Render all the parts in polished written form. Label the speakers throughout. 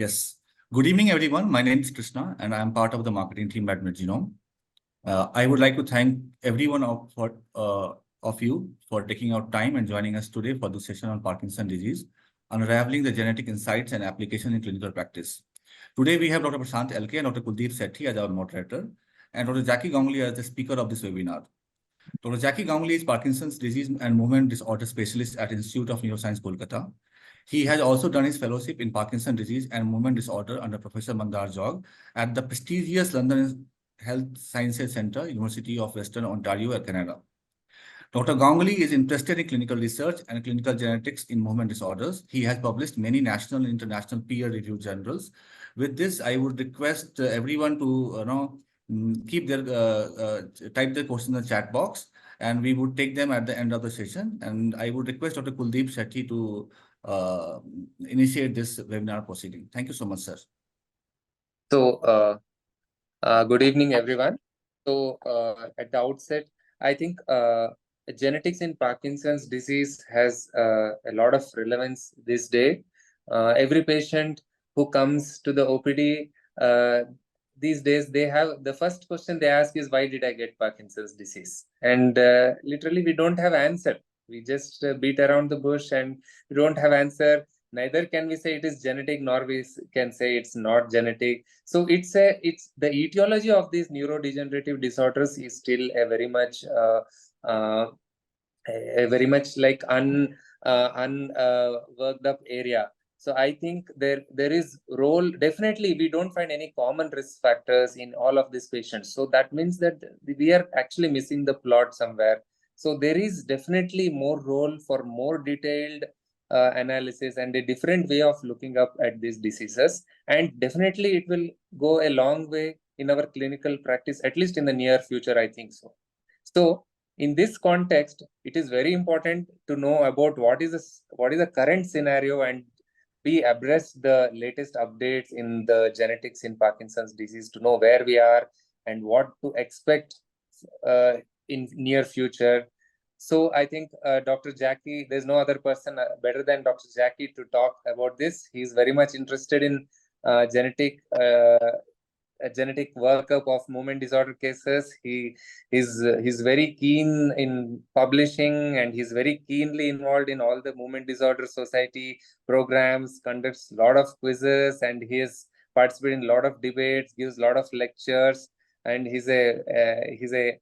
Speaker 1: Yes. Good evening, everyone. My name is Krishna, and I am part of the marketing team at MedGenome. I would like to thank everyone of you for taking out time and joining us today for this session on Parkinson's disease, unraveling the genetic insights and application in clinical practice. Today, we have Dr. Prashant LK and Dr. Kuldeep Sethi as our moderator, and Dr. Jacky Ganguly as the speaker of this webinar. Dr. Jacky Ganguly is Parkinson's disease and movement disorder specialist at Institute of Neuroscience, Kolkata. He has also done his fellowship in Parkinson's disease and movement disorder under Professor Mandar Jog at the prestigious London Health Sciences Centre, University of Western Ontario, Canada. Dr. Ganguly is interested in clinical research and clinical genetics in movement disorders. He has published many national and international peer-reviewed journals. With this, I would request everyone to keep their type their questions in the chat box, and we would take them at the end of the session. And I would request Dr. Kuldeep Sethi to initiate this webinar proceeding. Thank you so much, sir.
Speaker 2: So, good evening, everyone. So, at the outset, I think genetics in Parkinson's disease has a lot of relevance this day. Every patient who comes to the OPD these days, they have the first question they ask is, why did I get Parkinson's disease? And literally, we don't have answer. We just beat around the bush and we don't have answer. Neither can we say it is genetic, nor we can say it's not genetic. So it's the etiology of these neurodegenerative disorders is still a very much like unworked up area. So I think there is role. Definitely, we don't find any common risk factors in all of these patients. So that means that we are actually missing the plot somewhere. So there is definitely more role for more detailed analysis and a different way of looking up at these diseases. And definitely it will go a long way in our clinical practice, at least in the near future, I think so. So in this context, it is very important to know about what is the current scenario and be abreast the latest updates in the genetics in Parkinson's disease to know where we are and what to expect in near future. So I think Dr. Jacky, there's no other person better than Dr. Jacky to talk about this. He's very much interested in genetic workup of movement disorder cases. He's very keen in publishing, and he's very keenly involved in all the movement disorder society programs, conducts a lot of quizzes, and he has participated in a lot of debates, gives a lot of lectures, and he's the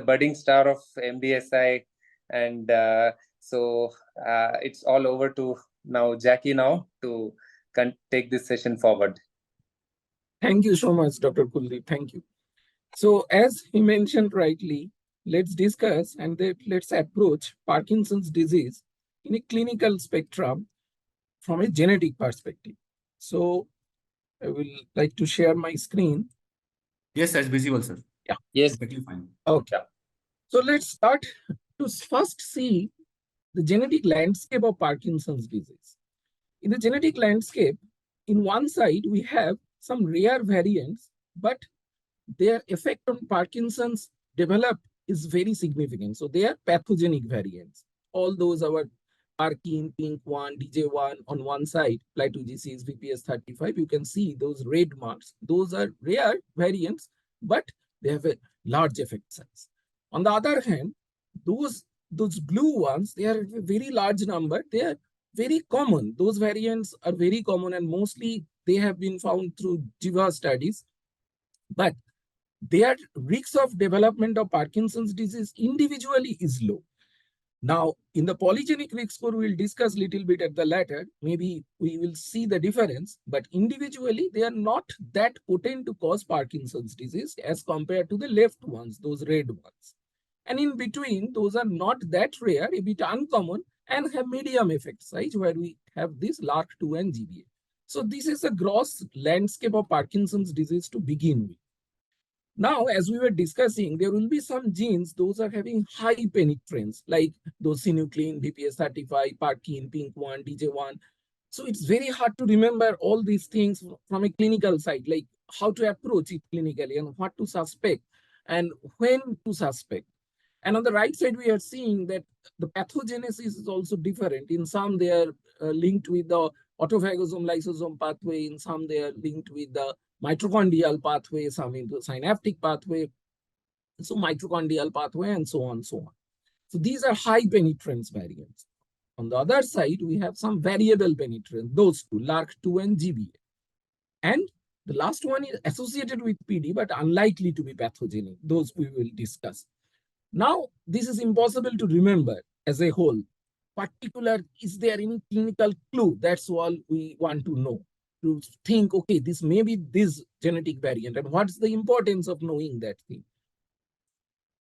Speaker 2: budding star of MDSI. And so it's all over to now Jacky now to can take this session forward.
Speaker 3: Thank you so much, Dr. Kuldeep. Thank you. So as he mentioned rightly, let's discuss and let's approach Parkinson's disease in a clinical spectrum from a genetic perspective. So I will like to share my screen.
Speaker 1: Yes, that's visible, sir.
Speaker 3: Yeah.
Speaker 2: Yes.
Speaker 1: Perfectly fine.
Speaker 3: Okay. So let's start to first see the genetic landscape of Parkinson's disease. In the genetic landscape, in one side, we have some rare variants, but their effect on Parkinson's develop is very significant. So they are pathogenic variants. All those are Parkin, PINK1, DJ1 on one side, Ply2G6, VPS35. You can see those red marks. Those are rare variants, but they have a large effect size. On the other hand, those blue ones, they are a very large number. They are very common. Those variants are very common, and mostly they have been found through Jiva studies. But their risk of development of Parkinson's disease individually is low. Now, in the polygenic risk score, we'll discuss a little bit at the latter. Maybe we will see the difference, but individually, they are not that potent to cause Parkinson's disease as compared to the left ones, those red ones. And in between, those are not that rare, a bit uncommon, and have medium effect size where we have this LRRK2 and GBA. So this is a gross landscape of Parkinson's disease to begin with. Now, as we were discussing, there will be some genes, those are having high penetrance, like those synuclein, VPS35, Parkin, PINK1, DJ1. So it's very hard to remember all these things from a clinical side, like how to approach it clinically and what to suspect and when to suspect. And on the right side, we are seeing that the pathogenesis is also different. In some, they are linked with the autophagosome lysosome pathway. In some, they are linked with the mitochondrial pathway, some into synaptic pathway, so mitochondrial pathway, and so on, so on. So these are high penetrance variants. On the other side, we have some variable penetrance, those two, LRRK2 and GBA. And the last one is associated with PD, but unlikely to be pathogenic. Those we will discuss. Now, this is impossible to remember as a whole. Particular, is there any clinical clue? That's all we want to know. To think, okay, this may be this genetic variant, and what's the importance of knowing that thing?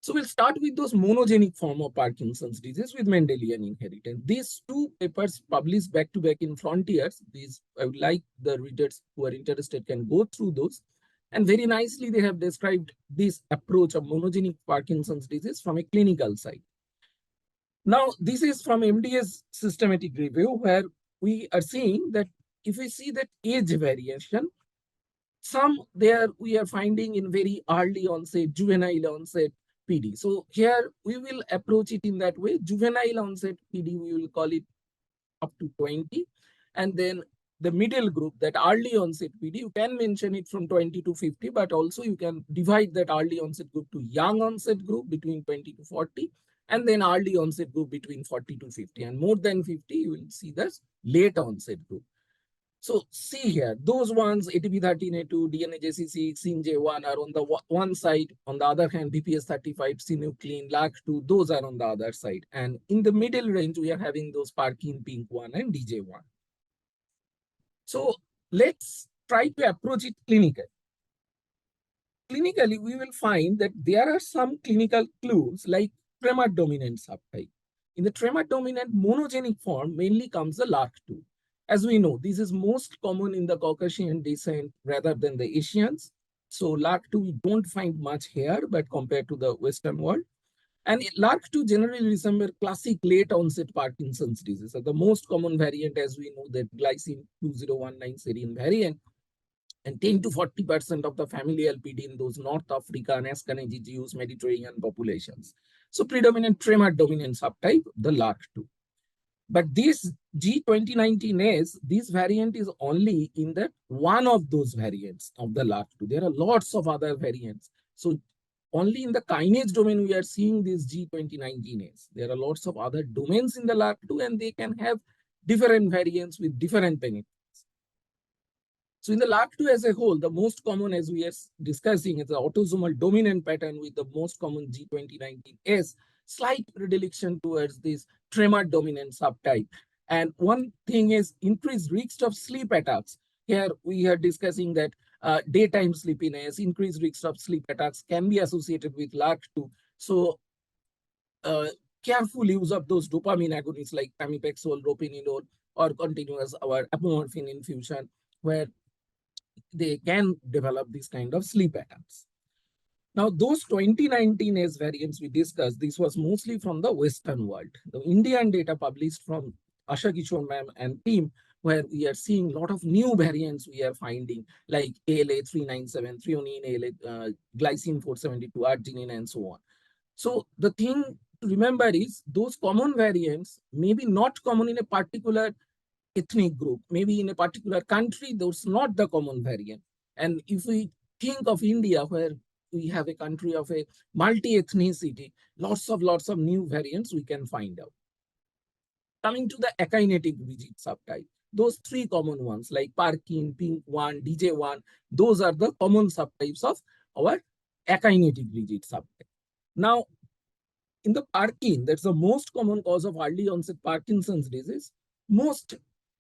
Speaker 3: So we'll start with those monogenic form of Parkinson's disease with Mendelian inheritance. These two papers published back to back in Frontiers. These, I would like the readers who are interested can go through those. And very nicely, they have described this approach of monogenic Parkinson's disease from a clinical side. Now, this is from MD's systematic review, where we are seeing that if we see that age variation, some there we are finding in very early onset, juvenile onset PD. So here we will approach it in that way. Juvenile onset PD, we will call it up to 20. And then the middle group, that early onset PD, you can mention it from 20 to 50, but also you can divide that early onset group to young onset group between 20 to 40, and then early onset group between 40 to 50. And more than 50, you will see this late onset group. So see here, those ones, ATP13A2, DNA-JCC, SINJ1 are on the one side. On the other hand, BPS35, synuclein, LRRK2, those are on the other side. And in the middle range, we are having those Parkin, PINK1, and DJ1. So let's try to approach it clinically. Clinically, we will find that there are some clinical clues like tremor dominant subtype. In the tremor dominant monogenic form, mainly comes the LRRK2. As we know, this is most common in the Caucasian descent rather than the Asians. So LRRK2 we don't find much here, but compared to the Western world. And LRRK2 generally resembles classic late onset Parkinson's disease. So the most common variant, as we know, that glycine 2019 serine variant, and 10 to 40% of the familial PD in those North Africa and Ashkenazi Mediterranean populations. So predominant tremor dominant subtype, the LRRK2. But this G2019S, this variant is only in that one of those variants of the LRRK2. There are lots of other variants. So only in the kinase domain, we are seeing this G2019S. There are lots of other domains in the LRRK2, and they can have different variants with different penetrance. So in the LRRK2 as a whole, the most common, as we are discussing, is the autosomal dominant pattern with the most common G2019S, slight predilection towards this tremor dominant subtype. And one thing is increased risk of sleep attacks. Here we are discussing that daytime sleepiness, increased risk of sleep attacks can be associated with LRRK2. So careful use of those dopamine agonists like pramipexole, ropinirole, or continuous or apomorphine infusion, where they can develop this kind of sleep attacks. Now, those 2019S variants we discussed, this was mostly from the Western world. The Indian data published from Asha Kishore ma'am and team, where we are seeing a lot of new variants we are finding, like ALA 397, threonine, ALA, glycine 472, arginine, and so on. So the thing to remember is those common variants may be not common in a particular ethnic group, maybe in a particular country, those not the common variant. And if we think of India, where we have a country of a multi-ethnicity, lots of new variants we can find out. Coming to the akinetic rigid subtype, those three common ones like Parkin, PINK1, DJ1, those are the common subtypes of our akinetic rigid subtype. Now, in the Parkin, that's the most common cause of early onset Parkinson's disease. Most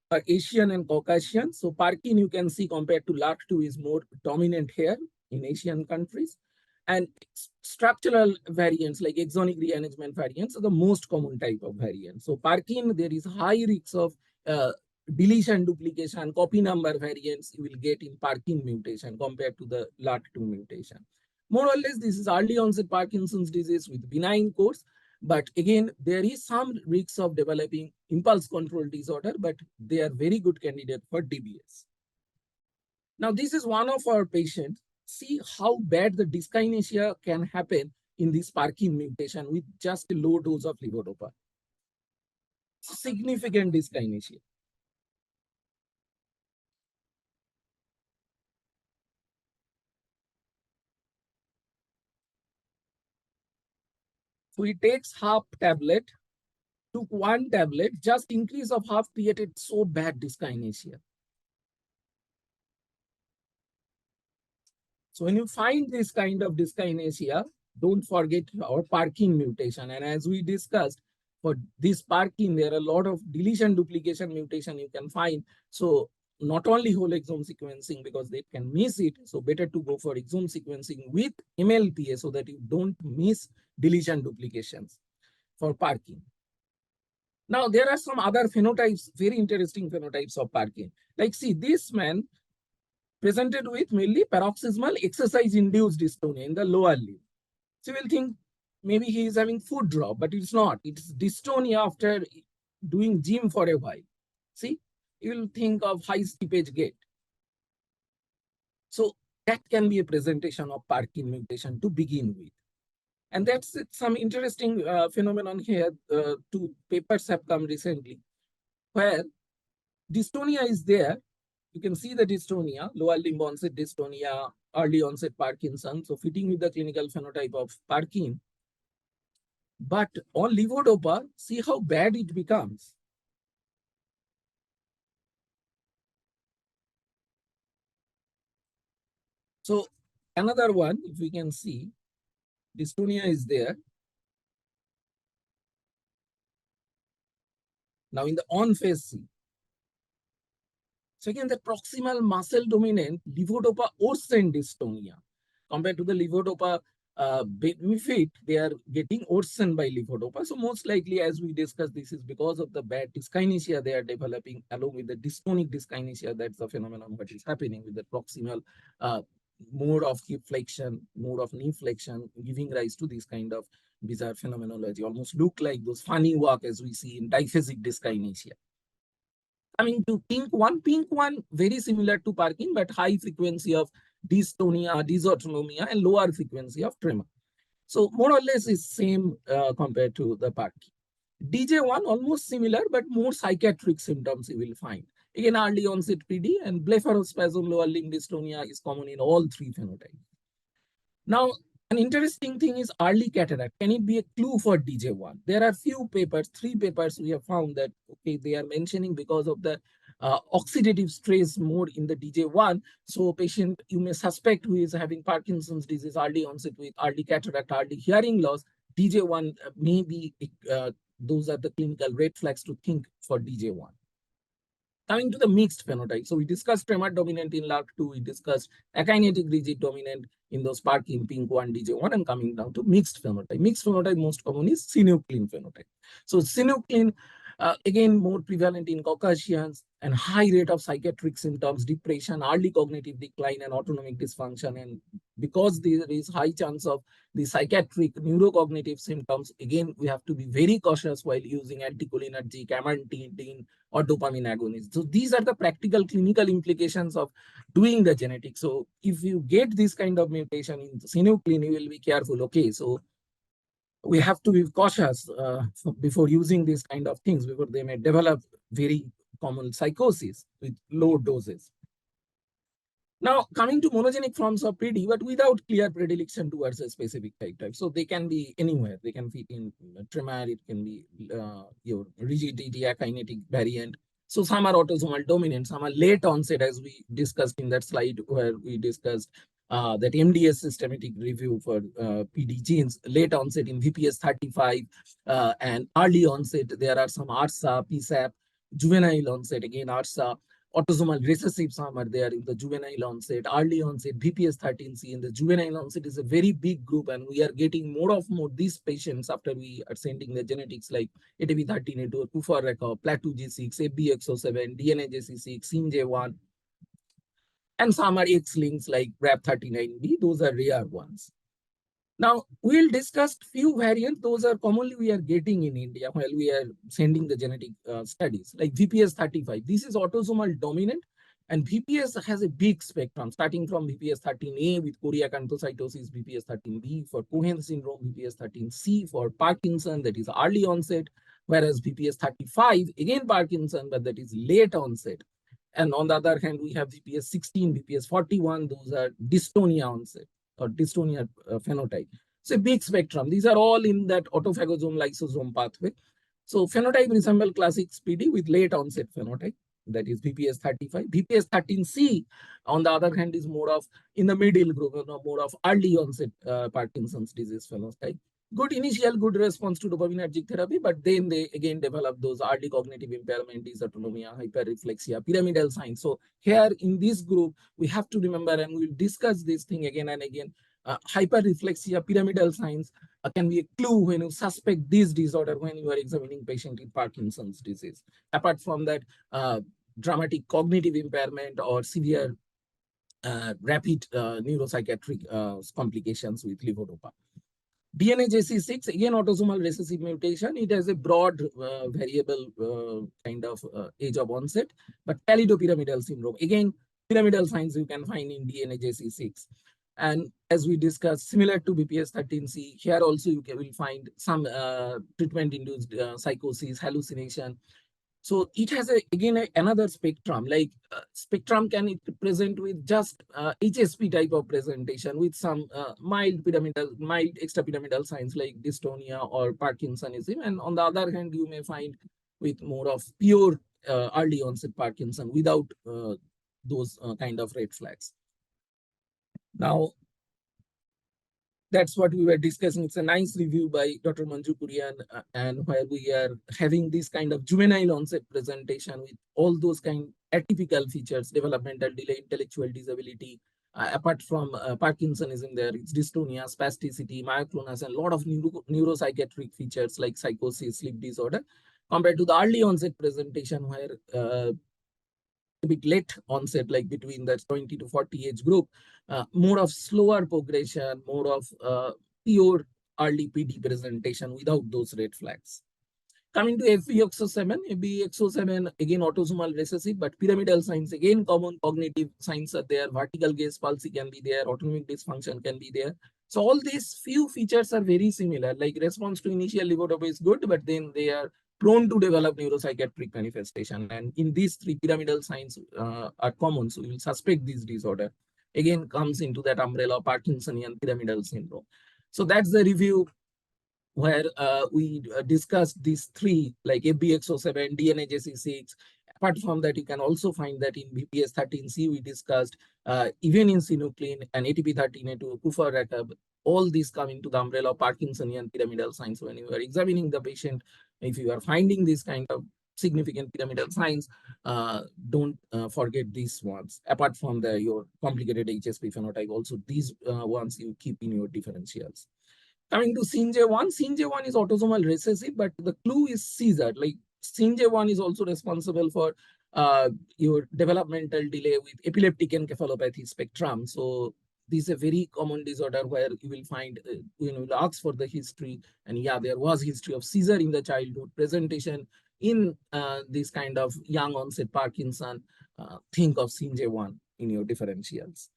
Speaker 3: are Asian and Caucasian. So Parkin, you can see compared to LRRK2 is more dominant here in Asian countries. And structural variants like exonic rearrangement variants are the most common type of variant. So Parkin, there is high risk of deletion, duplication, copy number variants you will get in Parkin mutation compared to the LRRK2 mutation. More or less, this is early onset Parkinson's disease with benign course. But again, there is some risks of developing impulse control disorder, but they are very good candidate for DBS. Now, this is one of our patients. See how bad the dyskinesia can happen in this Parkin mutation with just a low dose of levodopa. Significant dyskinesia. So he takes half tablet, took one tablet, just increase of half created so bad dyskinesia. So when you find this kind of dyskinesia, don't forget our Parkin mutation. And as we discussed, for this Parkin, there are a lot of deletion duplication mutation you can find. So not only whole exome sequencing because they can miss it. So better to go for exome sequencing with MLPA so that you don't miss deletion duplications for Parkin. Now, there are some other phenotypes, very interesting phenotypes of Parkin. Like, see, this man presented with mainly paroxysmal exercise-induced dystonia in the lower limb. So you will think maybe he is having foot drop, but it's not. It's dystonia after doing gym for a while. See, you will think of high steepage gait. So that can be a presentation of Parkin mutation to begin with. And that's some interesting phenomenon here. Two papers have come recently where dystonia is there. You can see the dystonia, lower limb onset dystonia, early onset Parkinson, so fitting with the clinical phenotype of Parkin. But on levodopa, see how bad it becomes. So another one, if we can see, dystonia is there. Now in the on phase C. So again, the proximal muscle dominant levodopa worsen dystonia compared to the levodopa benefit, they are getting worsened by levodopa. So most likely, as we discussed, this is because of the bad dyskinesia they are developing along with the dystonic dyskinesia. That's the phenomenon what is happening with the proximal mode of hip flexion, mode of knee flexion, giving rise to this kind of bizarre phenomenology, almost look like those funny walk as we see in diphasic dyskinesia. Coming to pink one very similar to Parkin, but high frequency of dystonia, dysautonomia, and lower frequency of tremor. So more or less is same compared to the Parkin. DJ1 almost similar, but more psychiatric symptoms you will find. Again, early onset PD and blepharospasm, lower limb dystonia is common in all three phenotypes. Now, an interesting thing is early cataract. Can it be a clue for DJ1? There are few papers, 3 papers we have found that, okay, they are mentioning because of the oxidative stress more in the DJ1. So patient, you may suspect who is having Parkinson's disease, early onset with early cataract, early hearing loss, DJ1 may be, those are the clinical red flags to think for DJ1. Coming to the mixed phenotype. So we discussed tremor dominant in LARC2, we discussed akinetic rigid dominant in those Parkin, pink 1, DJ1, and coming down to mixed phenotype. Mixed phenotype most common is synuclein phenotype. So synuclein, again, more prevalent in Caucasians and high rate of psychiatric symptoms, depression, early cognitive decline, and autonomic dysfunction. And because there is high chance of the psychiatric neurocognitive symptoms, again, we have to be very cautious while using anticholinergic, amantadine, or dopamine agonists. So these are the practical clinical implications of doing the genetics. So if you get this kind of mutation in synuclein, you will be careful. Okay, so we have to be cautious before using these kind of things, before they may develop very common psychosis with low doses. Now, coming to monogenic forms of PD, but without clear predilection towards a specific type. So they can be anywhere. They can fit in tremor, it can be your rigidity, akinetic variant. So some are autosomal dominant, some are late onset, as we discussed in that slide where we discussed that MDS systematic review for PD genes, late onset in VPS 35 and early onset. There are some ARSA, PSAP, juvenile onset, again ARSA. Autosomal recessive, some are there in the juvenile onset, early onset, VPS 13C in the juvenile onset is a very big group, and we are getting more these patients after we are sending the genetics like ATP13A2, Kufareka, Plato-G6, FBXO7, DNAJC6, SINJ1, and some are X-links like RAP39B, those are rare ones. Now, we'll discuss few variants. Those are commonly we are getting in India while we are sending the genetic studies, like VPS 35. This is autosomal dominant, and VPS has a big spectrum, starting from VPS 13A with chorea acanthocytosis, VPS 13B for Cohen syndrome, VPS 13C for Parkinson, that is early onset, whereas VPS 35, again Parkinson, but that is late onset. And on the other hand, we have VPS 16, VPS 41, those are dystonia onset or dystonia phenotype. It's a big spectrum. These are all in that autophagosome lysosome pathway. So phenotype resemble classic PD with late onset phenotype, that is BPS 35. BPS 13C, on the other hand, is more of in the middle group, more of early onset Parkinson's disease phenotype. Good initial, good response to dopaminergic therapy, but then they again develop those early cognitive impairment, dysautonomia, hyperreflexia, pyramidal signs. So here in this group, we have to remember, and we'll discuss this thing again and again, hyperreflexia, pyramidal signs can be a clue when you suspect this disorder when you are examining patient with Parkinson's disease. Apart from that, dramatic cognitive impairment or severe rapid neuropsychiatric complications with levodopa. DNAJC6, again, autosomal recessive mutation. It has a broad variable kind of age of onset, but pallidopyramidal syndrome. Again, pyramidal signs you can find in DNAJC6. And as we discussed, similar to BPS 13C, here also you will find some treatment-induced psychosis, hallucination. So it has another spectrum, like spectrum can it present with just HSP type of presentation with some mild extrapyramidal signs like dystonia or Parkinsonism. And on the other hand, you may find with more of pure early onset Parkinson without those kind of red flags. Now, that's what we were discussing. It's a nice review by Dr. Manju Kurian, and where we are having this kind of juvenile onset presentation with all those kind atypical features, developmental delay, intellectual disability. Apart from Parkinsonism, there is dystonia, spasticity, myoclonus, and a lot of neuropsychiatric features like psychosis, sleep disorder, compared to the early onset presentation where a bit late onset, like between the 20 to 40 age group, more of slower progression, more of pure early PD presentation without those red flags. Coming to FBXO7, FBXO7 again autosomal recessive, but pyramidal signs again common cognitive signs are there, vertical gaze palsy can be there, autonomic dysfunction can be there. So all these few features are very similar, like response to initial levodopa is good, but then they are prone to develop neuropsychiatric manifestation. And in these three pyramidal signs are common, so we will suspect this disorder. Again, comes into that umbrella of Parkinsonian pyramidal syndrome. So that's the review where we discussed these three, like FBXO7, DNAJC6. Apart from that, you can also find that in BPS 13C, we discussed even in synuclein and ATP13A2, Kupffer-Racab, all these come into the umbrella of Parkinsonian pyramidal signs. When you are examining the patient, if you are finding this kind of significant pyramidal signs, don't forget these ones. Apart from your complicated HSP phenotype, also these ones you keep in your differentials. Coming to SINJ1, SINJ1 is autosomal recessive, but the clue is seizure. Like SINJ1 is also responsible for your developmental delay with epileptic encephalopathy spectrum. So this is a very common disorder where you will find, you will ask for the history, and yeah, there was history of seizure in the childhood, presentation in this kind of young onset Parkinson. Think of SINJ1 in your differentials.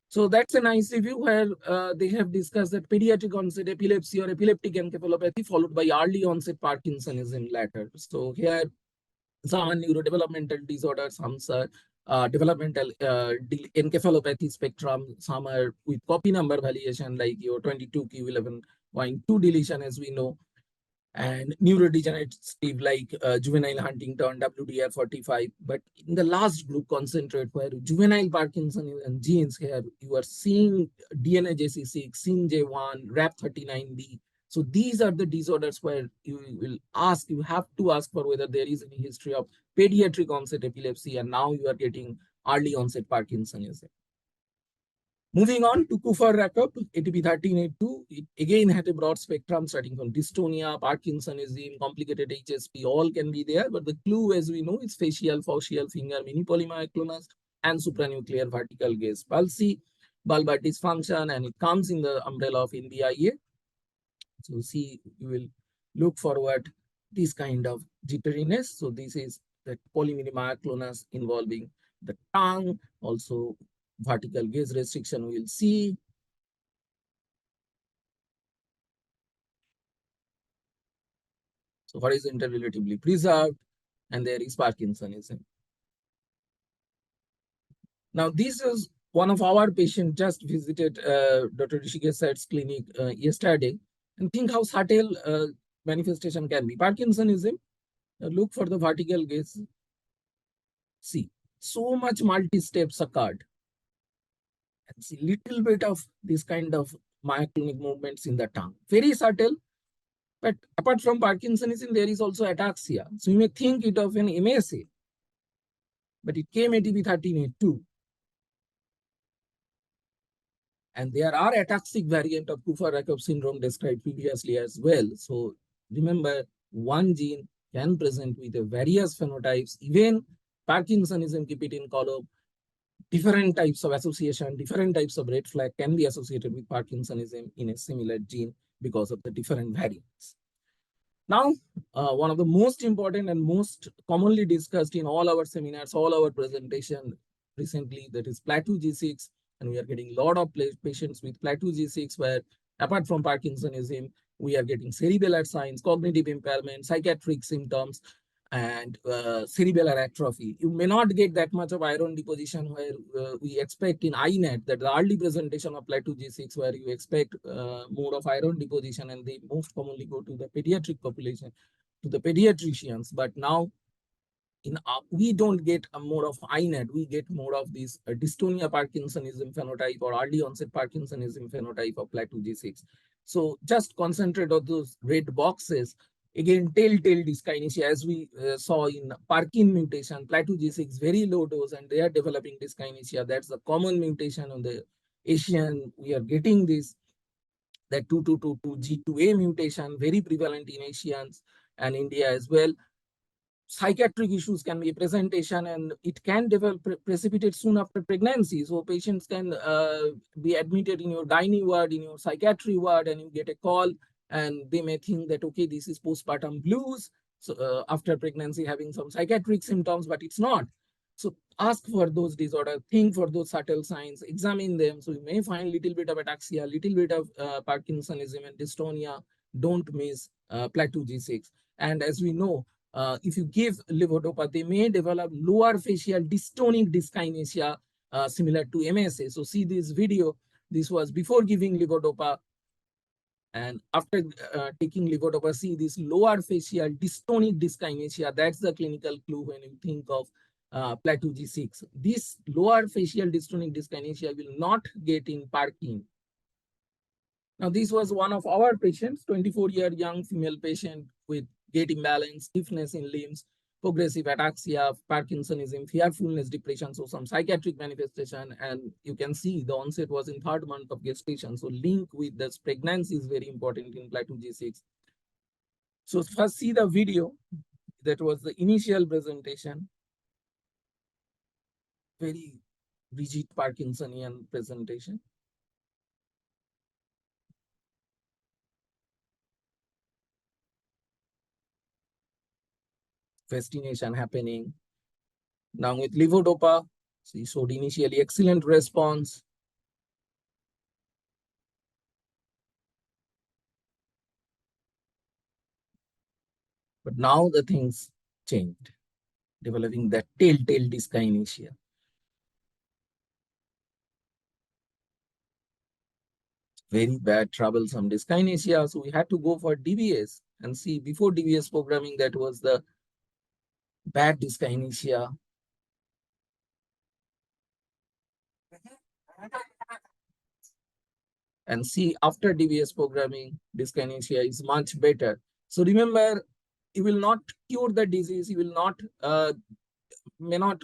Speaker 3: So that's a nice review where they have discussed that pediatric onset epilepsy or epileptic encephalopathy followed by early onset Parkinsonism later. So here, some are neurodevelopmental disorders, some are developmental encephalopathy spectrum, some are with copy number variation like your 22q11.2 deletion, as we know, and neurodegenerative like juvenile Huntington, WDR45. But in the last group, concentrate where juvenile Parkinson and genes, here you are seeing DNAJC6, SINJ1, RAP39B. So these are the disorders where you have to ask for whether there is any history of pediatric onset epilepsy, and now you are getting early onset Parkinsonism. Moving on to Kupffer-Racab, ATP13A2, it again had a broad spectrum starting from dystonia, Parkinsonism, complicated HSP, all can be there. But the clue, as we know, is facial, faucial, finger, mini polymyoclonus, and supranuclear vertical gaze palsy, bulbar dysfunction, and it comes in the umbrella of NBIA. So see, you will look forward this kind of jitteriness. So this is the polymyoclonus involving the tongue, also vertical gaze restriction we will see. So horizontal relatively preserved, and there is Parkinsonism. Now this is one of our patients just visited Dr. Rishikesh Said's clinic yesterday, and think how subtle manifestation can be. Parkinsonism, look for the vertical gaze. See, so much multi-steps occurred. And see little bit of this kind of myoclonic movements in the tongue. Very subtle. But apart from Parkinsonism, there is also ataxia. So you may think it of an MSA, but it came ATP13A2. And there are ataxic variant of Kufarakov syndrome described previously as well. So remember, one gene can present with a various phenotypes. Even Parkinsonism, keep it in column. Different types of association, different types of red flag can be associated with Parkinsonism in a similar gene because of the different variants. Now, one of the most important and most commonly discussed in all our seminars, all our presentation recently, that is plateau G6, and we are getting a lot of patients with plateau G6 where apart from Parkinsonism, we are getting cerebellar signs, cognitive impairment, psychiatric symptoms, and cerebellar atrophy. You may not get that much of iron deposition where we expect in INET, that the early presentation of plateau G6 where you expect more of iron deposition, and they most commonly go to the pediatric population, to the pediatricians. But now we don't get more of INET, we get more of this dystonia Parkinsonism phenotype or early onset Parkinsonism phenotype of plateau G6. So just concentrate on those red boxes. Again, telltale dyskinesia, as we saw in Parkin mutation, plateau G6, very low dose, and they are developing dyskinesia. That's a common mutation on the Asian. We are getting this, that 2222G2A mutation, very prevalent in Asians and India as well. Psychiatric issues can be a presentation, and it can develop precipitate soon after pregnancy. So patients can be admitted in your gynae ward, in your psychiatry ward, and you get a call and they may think that, okay, this is postpartum blues. So after pregnancy having some psychiatric symptoms, but it's not. So ask for those disorders, think for those subtle signs, examine them. So you may find little bit of ataxia, little bit of Parkinsonism and dystonia. Don't miss plateau G6. And as we know, if you give levodopa, they may develop lower facial dystonic dyskinesia similar to MSA. So see this video. This was before giving levodopa. And after taking levodopa, see this lower facial dystonic dyskinesia. That's the clinical clue when you think of plateau G6. This lower facial dystonic dyskinesia will not get in Parkin. Now, this was one of our patients, 24-year young female patient with gait imbalance, stiffness in limbs, progressive ataxia, Parkinsonism, fearfulness, depression, so some psychiatric manifestation. And you can see the onset was in 3rd month of gestation. So link with this pregnancy is very important in plateau G6. So first see the video. That was the initial presentation. Very rigid Parkinsonian presentation. Fascination happening. Now with levodopa, she showed initially excellent response. But now the things changed, developing that telltale dyskinesia. Very bad, troublesome dyskinesia. So we had to go for DBS and see before DBS programming, that was the bad dyskinesia. And see after DBS programming, dyskinesia is much better. So remember, you will not cure the disease, you will not, may not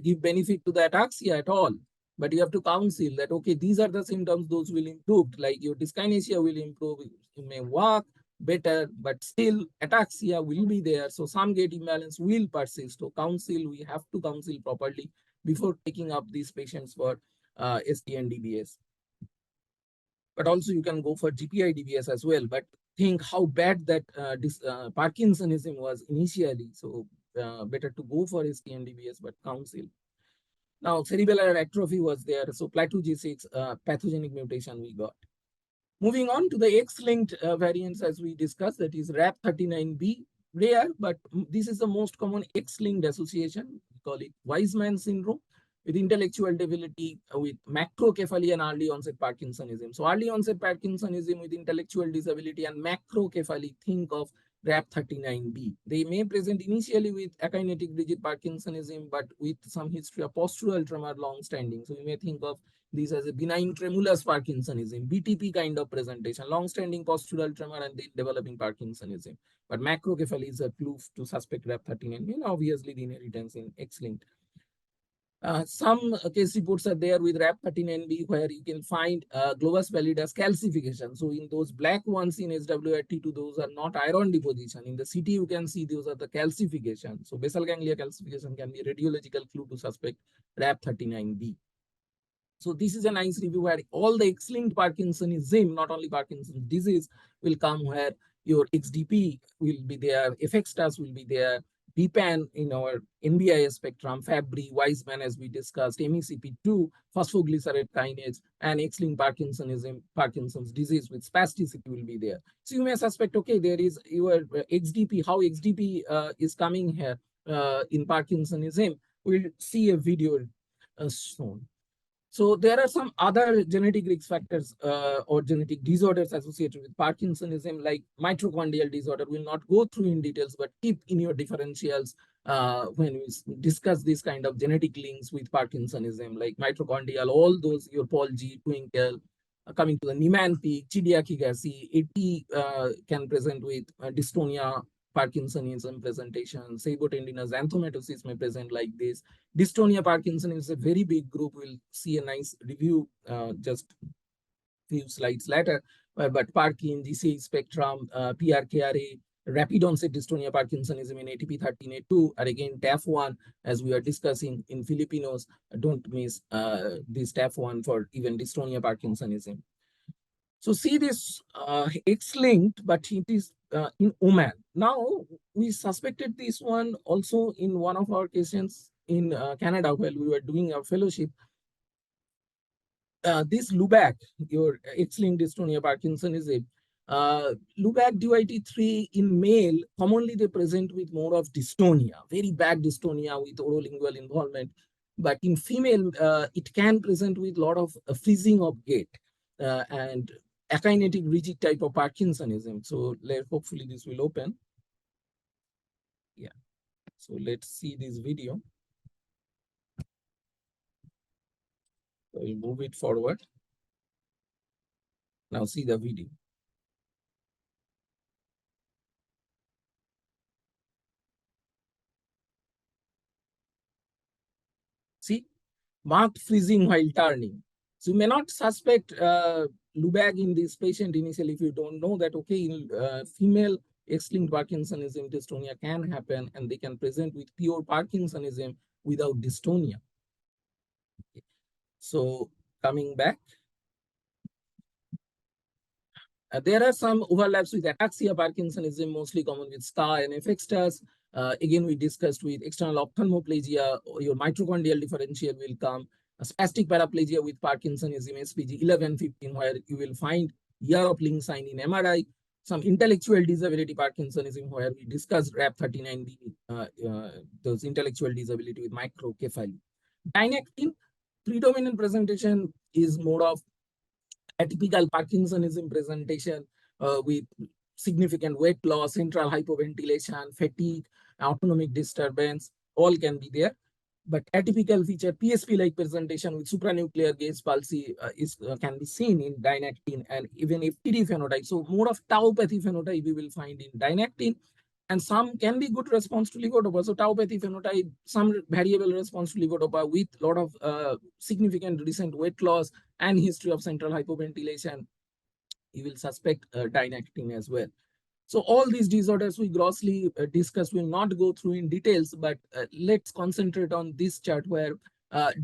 Speaker 3: give benefit to the ataxia at all. But you have to counsel that, okay, these are the symptoms, those will improve, like your dyskinesia will improve, you may walk better, but still ataxia will be there. So some gait imbalance will persist. So counsel, we have to counsel properly before taking up these patients for ST and DBS. But also you can go for GPI DBS as well. But think how bad that Parkinsonism was initially. So better to go for ST and DBS, but counsel. Now, cerebellar atrophy was there. So plateau G6 pathogenic mutation we got. Moving on to the X-linked variants as we discussed, that is RAP39B, rare, but this is the most common X-linked association. We call it Weisman syndrome. with intellectual disability, with macrocephaly and early onset Parkinsonism. So early onset Parkinsonism with intellectual disability and macrocephaly, think of RAP39B. They may present initially with akinetic rigid Parkinsonism, but with some history of postural tremor long-standing. So you may think of this as a benign tremulous Parkinsonism, BTP kind of presentation, long-standing postural tremor and then developing Parkinsonism. But macrocephaly is a clue to suspect RAP39B, and obviously the inheritance in X-linked. Some case reports are there with RAP39B where you can find globus pallidus calcification. So in those black ones in SWRT2, those are not iron deposition. In the CT, you can see those are the calcification. So basal ganglia calcification can be a radiological clue to suspect RAP39B. So this is a nice review where all the X-linked Parkinsonism, not only Parkinson's disease, will come where your XDP will be there, FX stas will be there, BPAN in our NBI spectrum, Fabry, Weisman, as we discussed, MECP2, phosphoglycerate kinase, and X-linked Parkinsonism, Parkinson's disease with spasticity will be there. So you may suspect, okay, there is your XDP, how XDP is coming here in Parkinsonism. We'll see a video soon. So there are some other genetic risk factors or genetic disorders associated with Parkinsonism, like mitochondrial disorder. We'll not go through in details, but keep in your differentials when we discuss this kind of genetic links with Parkinsonism, like mitochondrial, all those, your Paul G, Twinkle, coming to the Niemann-Pick, Chidiac-Higashi, AT can present with dystonia, Parkinsonism presentation, sabotendinous xanthomatosis may present like this. Dystonia Parkinson is a very big group. We'll see a nice review just few slides later. But Parkin, GCA spectrum, PRKRA, rapid onset dystonia Parkinsonism in ATP13A2 are again TAF1, as we are discussing in Filipinos. Don't miss this TAF1 for even dystonia Parkinsonism. So see this X-linked, but it is in Oman. Now, we suspected this one also in one of our patients in Canada while we were doing our fellowship. This Lubac, your X-linked dystonia Parkinsonism, Lubac DYT3 in male, commonly they present with more of dystonia, very bad dystonia with orolingual involvement. But in female, it can present with a lot of freezing of gait and akinetic rigid type of Parkinsonism. So hopefully this will open. Yeah. So let's see this video. So we'll move it forward. Now see the video. See, marked freezing while turning. So you may not suspect Lubac in this patient initially if you don't know that, okay, in female X-linked Parkinsonism, dystonia can happen and they can present with pure Parkinsonism without dystonia. Okay. So coming back, there are some overlaps with ataxia Parkinsonism, mostly common with SCA and FX stars. Again, we discussed with external ophthalmoplegia, your mitochondrial differential will come. A spastic paraplegia with Parkinsonism, SPG 11-15, where you will find year of link sign in MRI. Some intellectual disability Parkinsonism, where we discussed RAP39B, those intellectual disability with microcephaly. Dynactin, predominant presentation is more of atypical Parkinsonism presentation with significant weight loss, central hypoventilation, fatigue, autonomic disturbance, all can be there. But atypical feature, PSP-like presentation with supranuclear gaze palsy can be seen in dynactin and even FTD phenotype. So more of tauopathy phenotype we will find in dynactin. And some can be good response to levodopa. So tauopathy phenotype, some variable response to levodopa with a lot of significant recent weight loss and history of central hypoventilation. You will suspect dynactin as well. So all these disorders we grossly discussed, will not go through in details, but let's concentrate on this chart where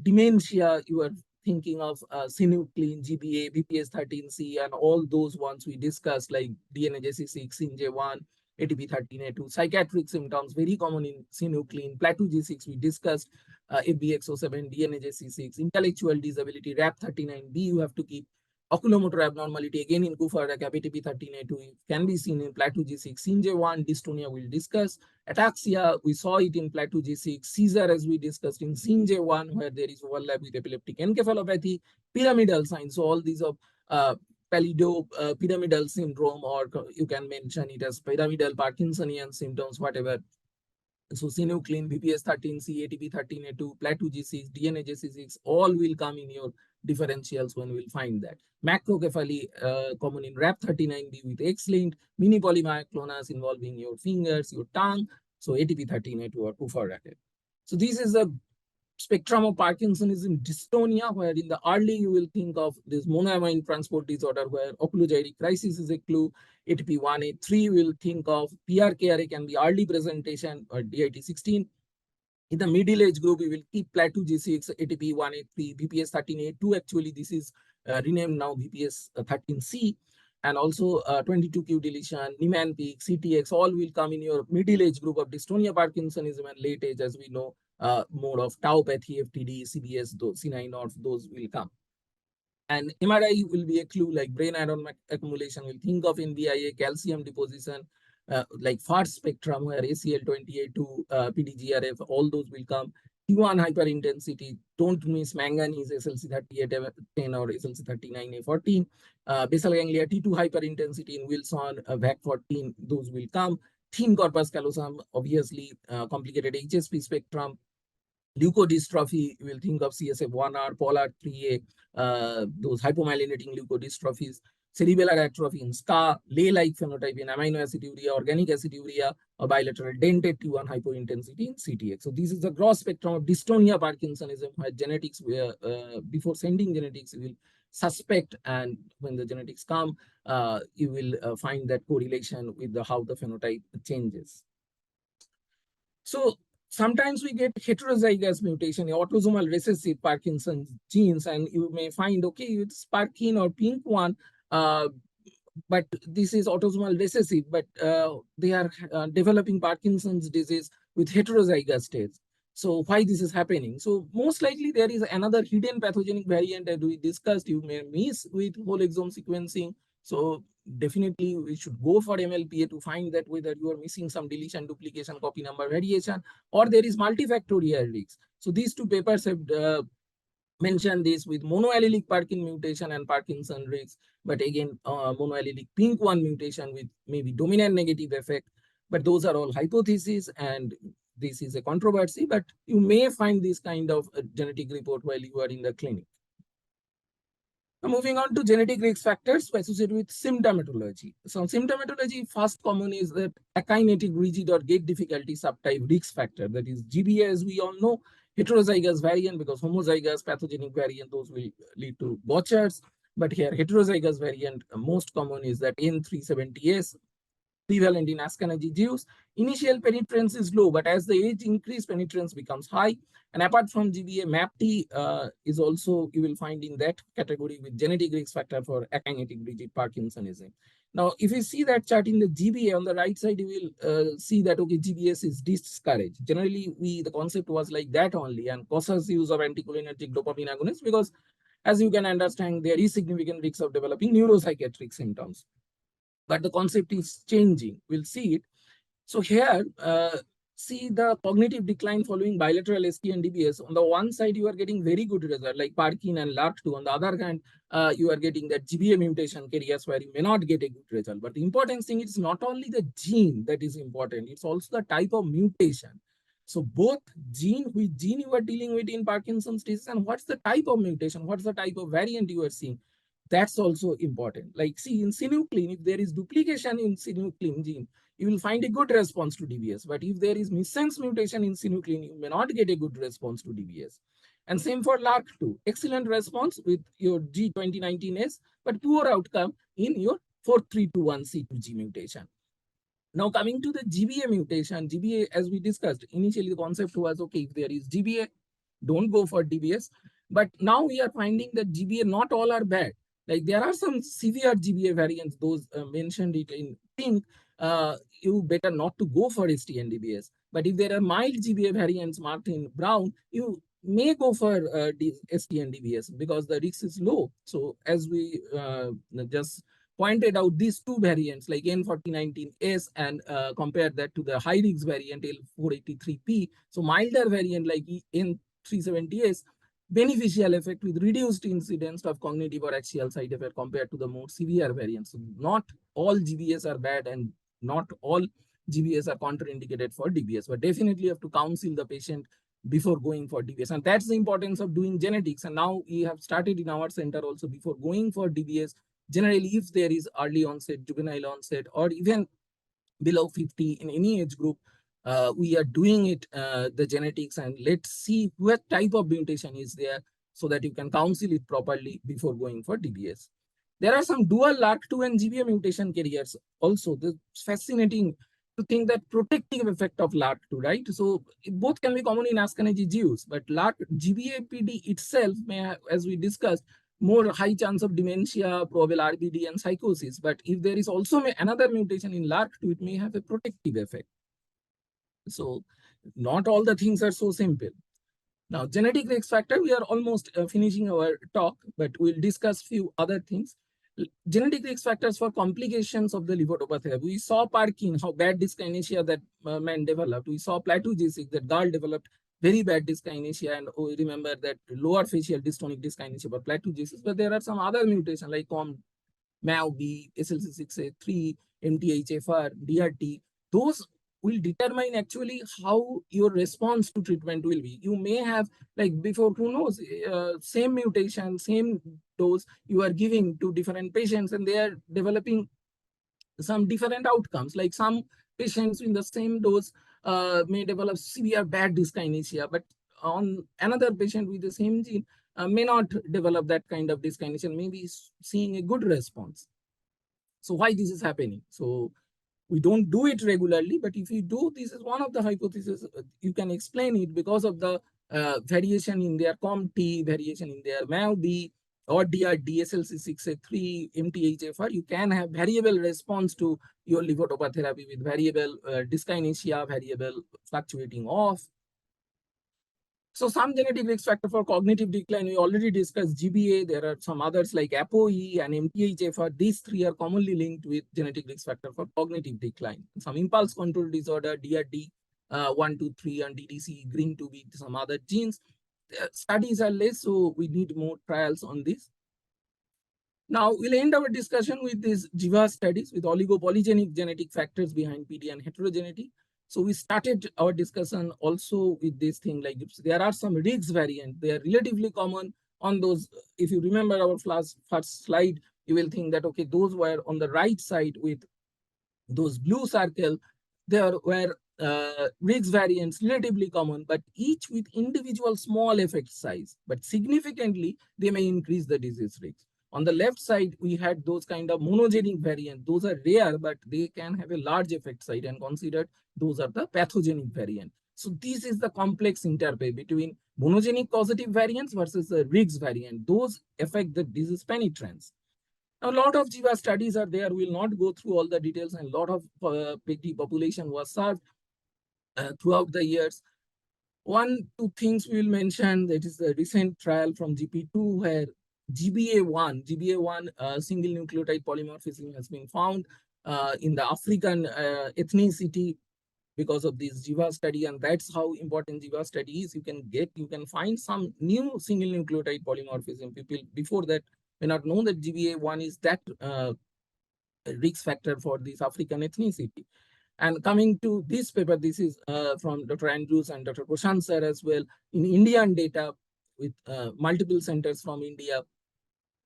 Speaker 3: dementia, you are thinking of synuclein, GBA, BPS13C, and all those ones we discussed like DNAJC6, SINJ1, ATP13A2, psychiatric symptoms, very common in synuclein, plateau G6, we discussed FBXO7, DNAJC6, intellectual disability, RAP39B, you have to keep Oculomotor abnormality, again in Kufa, ATP13A2 can be seen in Plateau G6. SINJ1 dystonia we'll discuss. Ataxia, we saw it in Plateau G6. Seizure, as we discussed in SINJ1, where there is overlap with epileptic encephalopathy. Pyramidal signs, so all these of pyramidal syndrome, or you can mention it as pyramidal Parkinsonian symptoms, whatever. So synuclein, BPS13C, ATP13A2, Plateau G6, DNA J6, all will come in your differentials when we'll find that. Macrocephaly, common in RAP39B with X-linked, mini polymyoclonus involving your fingers, your tongue. So ATP13A2 or Kufa-racket. So this is a spectrum of Parkinsonism dystonia, where in the early you will think of this monoamine transport disorder, where oculogyric crisis is a clue. ATP1A3 will think of PRKRA can be early presentation, or DIT16. In the middle age group, we will keep Plateau G6, ATP1A3, BPS13A2. Actually, this is renamed now BPS13C. And also 22q deletion, Niemann peak, CTX, all will come in your middle age group of dystonia Parkinsonism, and late age, as we know, mode of tauopathy, FTD, CBS, those C9 or those will come. And MRI will be a clue, like brain iron accumulation. We'll think of NBIA, calcium deposition, like far spectrum, where ACL28 PDGRF, all those will come. T1 hyperintensity, don't miss manganese, SLC3810 or SLC39A14. Basal ganglia, T2 hyperintensity in Wilson, VAC14, those will come. Thin corpus callosum, obviously complicated HSP spectrum. Leukodystrophy, you will think of CSF1R, Pollard3A, those hypomyelinating leukodystrophies. Cerebellar atrophy in SCA, lay-like phenotype in amino aciduria, organic aciduria, or bilateral dentate T1 hypointensity in CTX. So this is the gross spectrum of dystonia Parkinsonism, where genetics, before sending genetics, you will suspect, and when the genetics come, you will find that correlation with how the phenotype changes. So sometimes we get heterozygous mutation, autosomal recessive Parkinson's genes, and you may find, okay, it's Parkin or PINK1, but this is autosomal recessive, but they are developing Parkinson's disease with heterozygous states. So why this is happening? So most likely there is another hidden pathogenic variant that we discussed. You may miss with whole exome sequencing. So definitely we should go for MLPA to find that whether you are missing some deletion, duplication, copy number variation, or there is multifactorial risk. So these two papers have mentioned this with monoallelic Parkin mutation and Parkinson risk, but again, monoallelic PINK1 mutation with maybe dominant negative effect. But those are all hypotheses, and this is a controversy, but you may find this kind of genetic report while you are in the clinic. Now, moving on to genetic risk factors associated with symptomatology. So symptomatology, first common is that akinetic rigid or gait difficulty subtype risk factor, that is GBA, as we all know, heterozygous variant, because homozygous pathogenic variant, those will lead to botchers. But here heterozygous variant, most common is that N370S, prevalent in Ashkenazi Jews. Initial penetrance is low, but as the age increases, penetrance becomes high. And apart from GBA, MAPT is also, you will find in that category with genetic risk factor for akinetic rigid Parkinsonism. Now, if you see that chart in the GBA on the right side, you will see that, okay, GBS is discouraged. Generally, the concept was like that only, and cautious use of anticholinergic dopamine agonists, because as you can understand, there is significant risk of developing neuropsychiatric symptoms. But the concept is changing. We'll see it. So here, see the cognitive decline following bilateral ST and DBS. On the one side, you are getting very good result, like Parkin and LRRK2. On the other hand, you are getting that GBA mutation carriers where you may not get a good result. But the important thing is not only the gene that is important, it's also the type of mutation. So both which gene you are dealing with in Parkinson's disease, and what's the type of mutation, what's the type of variant you are seeing. That's also important. Like, see, in synuclein, if there is duplication in synuclein gene, you will find a good response to DBS. But if there is missense mutation in synuclein, you may not get a good response to DBS. And same for LRRK2. Excellent response with your G2019S, but poor outcome in your 4321C2G mutation. Now, coming to the GBA mutation, GBA, as we discussed, initially the concept was, okay, if there is GBA, don't go for DBS. But now we are finding that GBA, not all are bad. Like, there are some severe GBA variants, those mentioned it in pink. You better not to go for ST and DBS. But if there are mild GBA variants marked in brown, you may go for ST and DBS because the risk is low. So as we just pointed out, these two variants like N4019S and compare that to the high risk variant L483P. So milder variant like N370S, beneficial effect with reduced incidence of cognitive or axial side effect compared to the more severe variants. So not all GBS are bad and not all GBS are contraindicated for DBS, but definitely you have to counsel the patient before going for DBS. And that's the importance of doing genetics. And now we have started in our center also before going for DBS. Generally, if there is early onset, juvenile onset, or even below 50 in any age group, we are doing it, the genetics, and let's see what type of mutation is there so that you can counsel it properly before going for DBS. There are some dual LRRK2 and GBA mutation carriers also. It's fascinating to think that protective effect of LRRK2, right? So both can be common in Ashkenazi Jews, but GBAPD itself may have, as we discussed, more high chance of dementia, probable RBD, and psychosis. But if there is also another mutation in LRRK2, it may have a protective effect. So not all the things are so simple. Now, genetic risk factor, we are almost finishing our talk, but we'll discuss few other things. Genetic risk factors for complications of the levodopa. We saw Parkinson, how bad dyskinesia that man developed. We saw plateaugenesis, that girl developed very bad dyskinesia, and we remember that lower facial dystonic dyskinesia, but plateaugenesis. But there are some other mutations like MAO-B, SLC6A3, MTHFR, DRT. Those will determine actually how your response to treatment will be. You may have, like before, who knows, same mutation, same dose you are giving to different patients, and they are developing some different outcomes. Like some patients in the same dose may develop severe bad dyskinesia, but on another patient with the same gene may not develop that kind of dyskinesia, maybe seeing a good response. So why this is happening? So we don't do it regularly, but if you do, this is one of the hypotheses. You can explain it because of the variation in their COMT, variation in their MAO-B, or DRT, SLC6A3, MTHFR. You can have variable response to your levodopa therapy with variable dyskinesia, variable fluctuating off. So some genetic risk factor for cognitive decline, we already discussed GBA. There are some others like ApoE and MTHFR. These three are commonly linked with genetic risk factor for cognitive decline. Some impulse control disorder, DRD, 1, 2, 3, and DDC, green to be some other genes. Studies are less, so we need more trials on this. Now, we'll end our discussion with these JIVA studies with oligopolygenic genetic factors behind PD and heterogeneity. So we started our discussion also with this thing, like there are some RIGS variants. They are relatively common on those. If you remember our first slide, you will think that, okay, those were on the right side with those blue circle. There were RIGS variants relatively common, but each with individual small effect size. But significantly, they may increase the disease risk. On the left side, we had those kind of monogenic variants. Those are rare, but they can have a large effect size, and considered those are the pathogenic variant. So this is the complex interplay between monogenic causative variants versus the RIGS variant. Those affect the disease penetrance. Now, a lot of JIVA studies are there. We will not go through all the details, and a lot of PD population was served throughout the years. One, two things we will mention, that is the recent trial from GP2 where GBA1 single nucleotide polymorphism has been found in the African ethnicity because of this JIVA study, and that's how important JIVA study is. You can find some new single nucleotide polymorphism. People before that may not know that GBA1 is that risk factor for this African ethnicity. And coming to this paper, this is from Dr. Andrews and Dr. Prashant sir as well, in Indian data with multiple centers from India,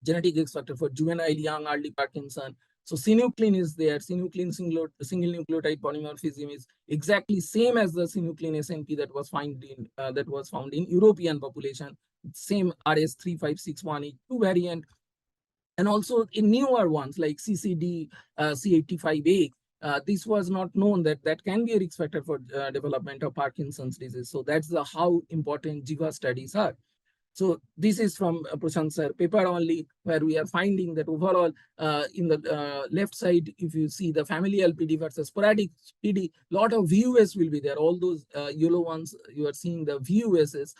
Speaker 3: genetic risk factor for juvenile, young, early Parkinson. So synuclein is there. Synuclein single nucleotide polymorphism is exactly same as the synuclein SNP that was found in European population. Same RS35618 variant, and also in newer ones like CCD, C85A. This was not known that can be a risk factor for development of Parkinson's disease. So that's how important JIVA studies are. So this is from Prashant sir paper only, where we are finding that overall in the left side, if you see the familial PD versus sporadic PD, lot of VUS will be there. All those yellow ones, you are seeing the VUSs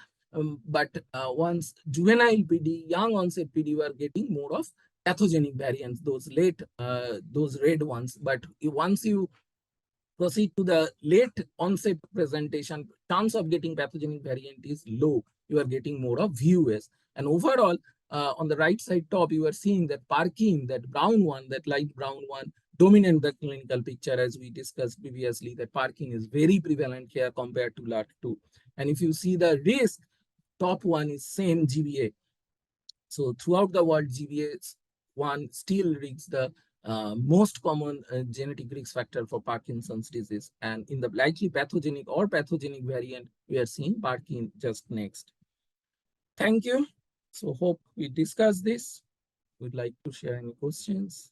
Speaker 3: But once juvenile PD, young onset PD were getting more of pathogenic variants, those those red ones. But once you proceed to the late onset presentation, chance of getting pathogenic variant is low. You are getting more of VUS. And overall, on the right side top, you are seeing that Parkin, that brown one, that light brown one, dominant the clinical picture, as we discussed previously, that Parkin is very prevalent here compared to LAT2. And if you see the risk, top one is same GBA. So throughout the world, GBA1 still reads the most common genetic risk factor for Parkinson's disease. And in the likely pathogenic or pathogenic variant, we are seeing Parkin just next. Thank you. So hope we discuss this. Would like to share any questions?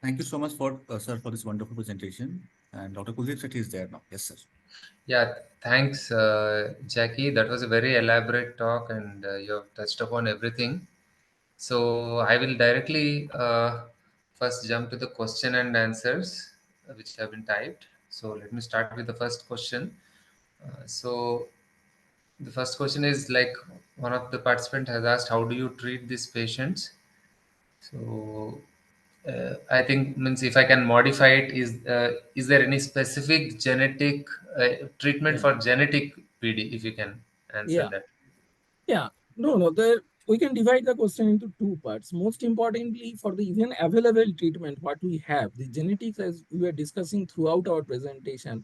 Speaker 1: Thank you so much for sir for this wonderful presentation. And Dr. Kuldeep Sethi is there now. Yes, sir.
Speaker 2: Yeah, thanks, Jacky. That was a very elaborate talk, and you have touched upon everything. So I will directly first jump to the question and answers which have been typed. So let me start with the first question. So the first question is like one of the participant has asked, how do you treat these patients? So I think means if I can modify it, is there any specific genetic treatment
Speaker 3: Yeah.
Speaker 2: for genetic PD? If you can answer
Speaker 3: Yeah.
Speaker 2: that.
Speaker 3: Yeah. No. We can divide the question into two parts. Most importantly, for the even available treatment, what we have, the genetics, as we were discussing throughout our presentation.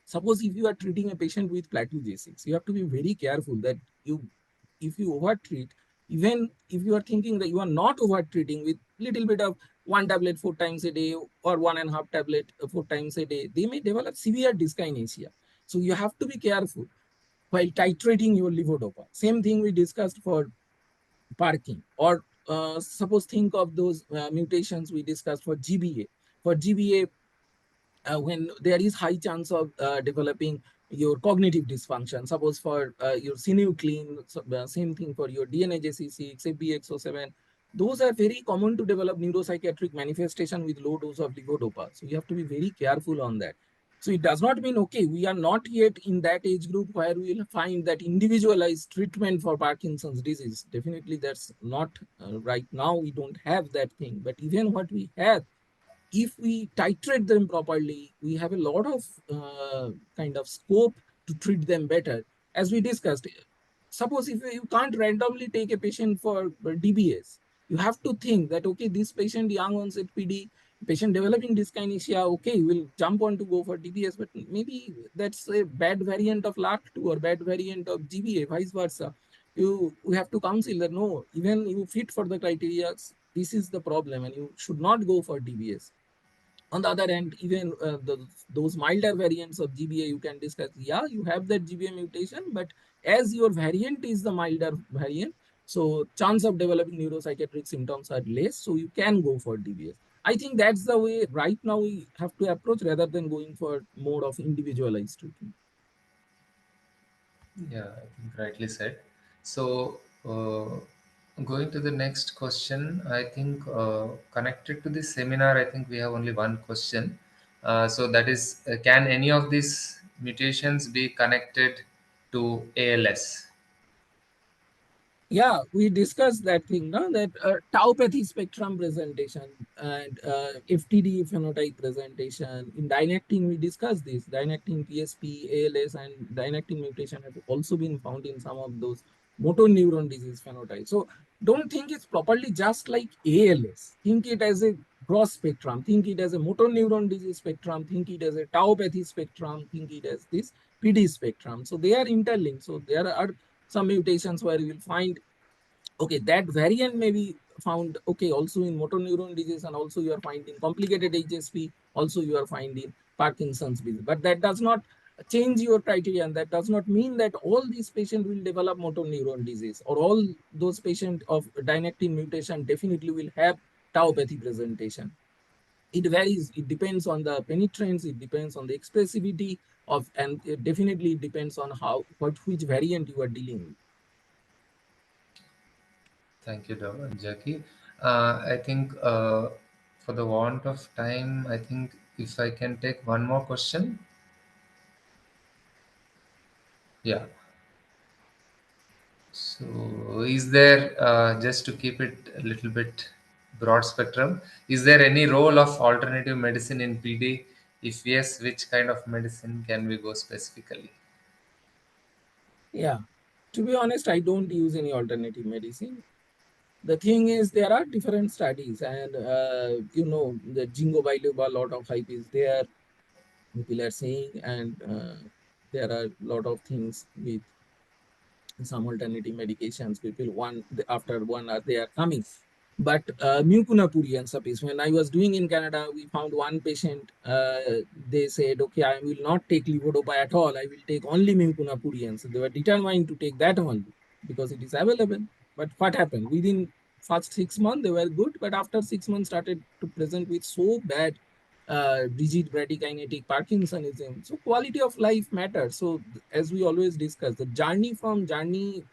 Speaker 3: Suppose if you are treating a patient with plateau J6, you have to be very careful that if you overtreat, even if you are thinking that you are not overtreating with little bit of 1 tablet 4 times a day or 1.5 tablet 4 times a day, they may develop severe dyskinesia. So you have to be careful while titrating your levodopa. Same thing we discussed for Parkin, or suppose think of those mutations we discussed for GBA. For GBA, when there is high chance of developing your cognitive dysfunction. Suppose for your synuclein, same thing for your DNAJC6, FBXO7. Those are very common to develop neuropsychiatric manifestation with low dose of levodopa. So you have to be very careful on that. So it does not mean, okay, we are not yet in that age group where we will find that individualized treatment for Parkinson's disease. Definitely that's not right now. We don't have that thing. But even what we have, if we titrate them properly, we have a lot of kind of scope to treat them better. As we discussed, suppose if you can't randomly take a patient for DBS, you have to think that, okay, this patient, young onset PD, patient developing dyskinesia, okay, we'll jump on to go for DBS, but maybe that's a bad variant of LAT2 or bad variant of GBA, vice versa. We have to counsel that, no, even you fit for the criteria, this is the problem and you should not go for DBS. On the other hand, even those milder variants of GBA, you can discuss, yeah, you have that GBA mutation, but as your variant is the milder variant, so chance of developing neuropsychiatric symptoms are less, so you can go for DBS. I think that's the way right now we have to approach rather than going for more of individualized treatment.
Speaker 2: Yeah, I think rightly said. So, going to the next question, I think connected to this seminar, I think we have only one question. So that is, can any of these mutations be connected to ALS?
Speaker 3: Yeah, we discussed that thing, no? That tauopathy spectrum presentation and FTD phenotype presentation. In dynactin, we discussed this. Dynactin, PSP, ALS, and dynactin mutation have also been found in some of those motor neuron disease phenotypes. So don't think it's properly just like ALS. Think it as a cross spectrum. Think it as a motor neuron disease spectrum. Think it as a tauopathy spectrum. Think it as this PD spectrum. So they are interlinked. So there are some mutations where you will find, okay, that variant may be found, okay, also in motor neuron disease, and also you are finding complicated HSP, also you are finding Parkinson's disease. But that does not change your criteria, and that does not mean that all these patients will develop motor neuron disease, or all those patients of dynactin mutation definitely will have tauopathy presentation. It varies. It depends on the penetrance. It depends on the expressivity of, and it definitely depends on which variant you are dealing with.
Speaker 2: Thank you, Jacky. I think for the want of time, I think if I can take one more question. Yeah. So, is there, just to keep it a little bit broad spectrum, is there any role of alternative medicine in PD? If yes, which kind of medicine can we go specifically?
Speaker 3: Yeah. To be honest, I don't use any alternative medicine. The thing is, there are different studies, and the jingo biloba, a lot of hype is there. People are saying, and there are a lot of things with some alternative medications. People after 1 hour they are coming. But mucunapuri and suppies, when I was doing in Canada, we found one patient. They said, okay, I will not take levodopa at all. I will take only mucunapuri. So they were determined to take that only because it is available. But what happened? Within first 6 months, they were good. But after 6 months, started to present with so bad rigid bradykinetic Parkinsonism. So quality of life matters. So as we always discuss, the journey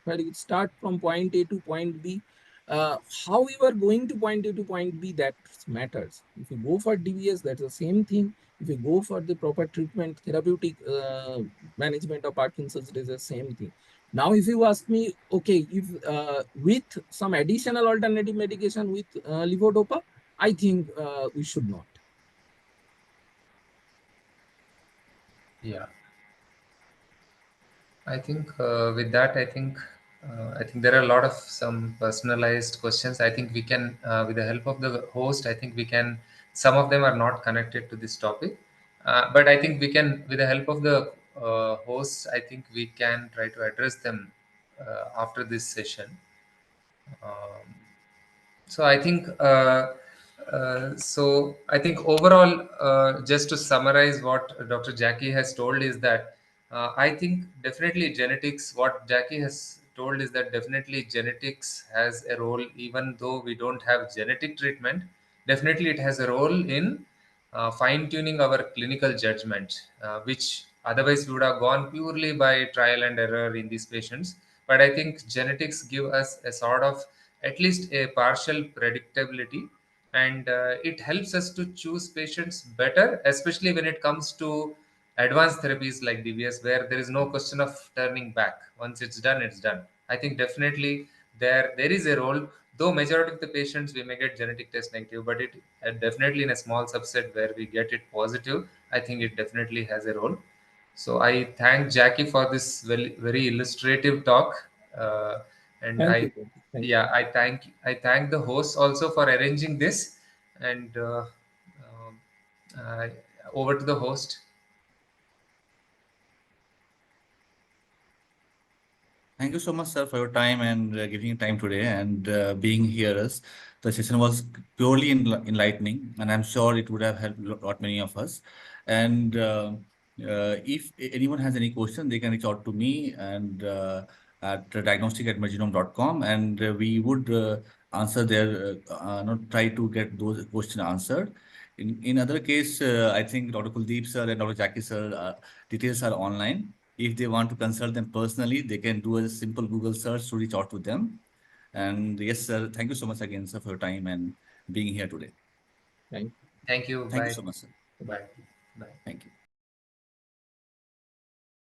Speaker 3: where you start from point A to point B, how you are going to point A to point B, that matters. If you go for DBS, that's the same thing. If you go for the proper treatment, therapeutic management of Parkinson's, it is the same thing. Now, if you ask me, okay, if with some additional alternative medication with levodopa, I think we should not.
Speaker 2: Yeah. I think with that, I think there are a lot of some personalized questions. I think we can, with the help of the host, I think we can. Some of them are not connected to this topic, but I think we can, with the help of the host, I think we can try to address them after this session. Um, so I think overall, just to summarize what Dr. Jacky has told is that I think definitely genetics. What Jacky has told is that definitely genetics has a role, even though we don't have genetic treatment. Definitely, it has a role in fine tuning our clinical judgment, which otherwise we would have gone purely by trial and error in these patients. But I think genetics give us a sort of at least a partial predictability, and it helps us to choose patients better, especially when it comes to advanced therapies like DBS, where there is no question of turning back. Once it's done, it's done. I think definitely there is a role, though majority of the patients we may get genetic test negative, but it definitely in a small subset where we get it positive, I think it definitely has a role. So I thank Jacky for this very, very illustrative talk, and
Speaker 3: Thank you.
Speaker 2: I
Speaker 3: Thank you.
Speaker 2: yeah, I thank the host also for arranging this, and uh, over to the host.
Speaker 1: Thank you so much, sir, for your time and giving time today and being here. The session was purely enlightening, and I'm sure it would have helped a lot many of us. And if anyone has any question, they can reach out to me and at diagnostic@medgenome.com, and we would answer their, not try to get those questions answered. In other case, I think Dr. Kuldeep sir and Dr. Jacky sir details are online. If they want to consult them personally, they can do a simple Google search to reach out to them. And yes, sir, thank you so much again, sir, for your time and being here today.
Speaker 3: Thank
Speaker 2: Thank you.
Speaker 1: Thank you
Speaker 2: Bye.
Speaker 1: so much, sir.
Speaker 3: you. Bye.
Speaker 2: Bye. Bye.
Speaker 1: Thank you.